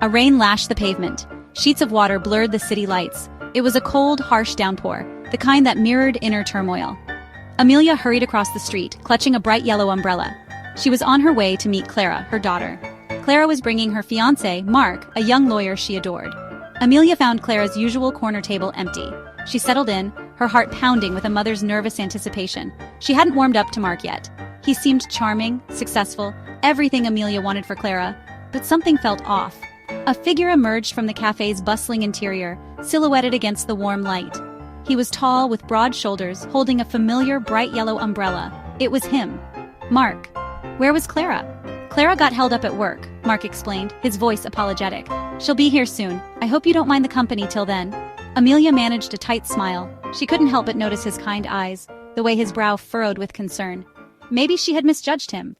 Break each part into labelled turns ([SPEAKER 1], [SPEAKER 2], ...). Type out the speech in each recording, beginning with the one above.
[SPEAKER 1] A rain lashed the pavement. Sheets of water blurred the city lights. It was a cold, harsh downpour, the kind that mirrored inner turmoil. Amelia hurried across the street, clutching a bright yellow umbrella. She was on her way to meet Clara, her daughter. Clara was bringing her fiancé, Mark, a young lawyer she adored. Amelia found Clara's usual corner table empty. She settled in, her heart pounding with a mother's nervous anticipation. She hadn't warmed up to Mark yet. He seemed charming, successful, everything Amelia wanted for Clara, but something felt off. A figure emerged from the cafe's bustling interior, silhouetted against the warm light. He was tall, with broad shoulders, holding a familiar bright yellow umbrella. It was him. Mark. Where was Clara? Clara got held up at work, Mark explained, his voice apologetic. She'll be here soon. I hope you don't mind the company till then. Amelia managed a tight smile. She couldn't help but notice his kind eyes, the way his brow furrowed with concern. Maybe she had misjudged him.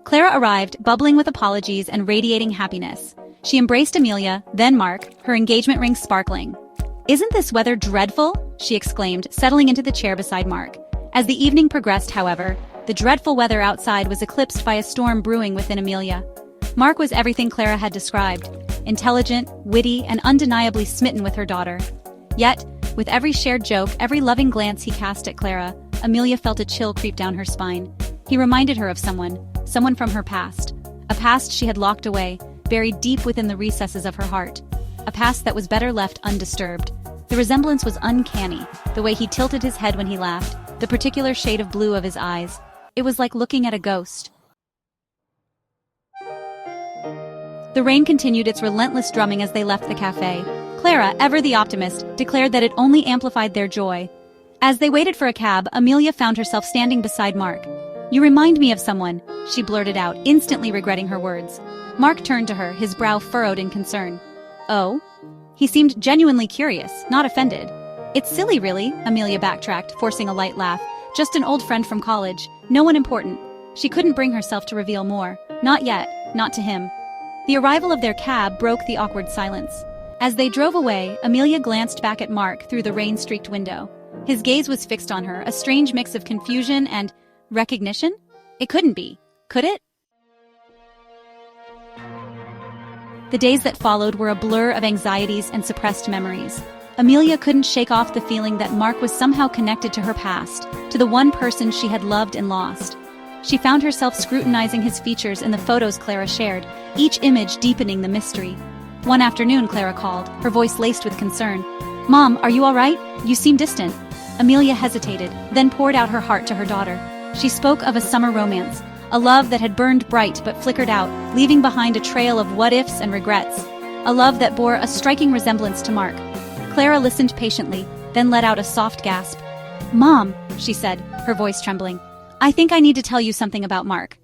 [SPEAKER 1] Clara arrived, bubbling with apologies and radiating happiness. She embraced Amelia, then Mark, her engagement ring sparkling. "Isn't this weather dreadful?" she exclaimed, settling into the chair beside Mark. As the evening progressed, however, the dreadful weather outside was eclipsed by a storm brewing within Amelia. Mark was everything Clara had described: intelligent, witty, and undeniably smitten with her daughter. Yet, with every shared joke, every loving glance he cast at Clara, Amelia felt a chill creep down her spine. He reminded her of someone from her past. A past she had locked away, buried deep within the recesses of her heart. A past that was better left undisturbed. The resemblance was uncanny, the way he tilted his head when he laughed, the particular shade of blue of his eyes. It was like looking at a ghost. The rain continued its relentless drumming as they left the cafe. Clara, ever the optimist, declared that it only amplified their joy. As they waited for a cab, Amelia found herself standing beside Mark. "You remind me of someone," she blurted out, instantly regretting her words. Mark turned to her, his brow furrowed in concern. "Oh?" He seemed genuinely curious, not offended. "It's silly, really," Amelia backtracked, forcing a light laugh. "Just an old friend from college. No one important." She couldn't bring herself to reveal more. Not yet, not to him. The arrival of their cab broke the awkward silence. As they drove away, Amelia glanced back at Mark through the rain-streaked window. His gaze was fixed on her, a strange mix of confusion and recognition? It couldn't be, could it? The days that followed were a blur of anxieties and suppressed memories. Amelia couldn't shake off the feeling that Mark was somehow connected to her past, to the one person she had loved and lost. She found herself scrutinizing his features in the photos Clara shared, each image deepening the mystery. One afternoon, Clara called, her voice laced with concern. "Mom, are you all right? You seem distant." Amelia hesitated, then poured out her heart to her daughter. She spoke of a summer romance, a love that had burned bright but flickered out, leaving behind a trail of what-ifs and regrets. A love that bore a striking resemblance to Mark. Clara listened patiently, then let out a soft gasp. "Mom," she said, her voice trembling, "I think I need to tell you something about Mark."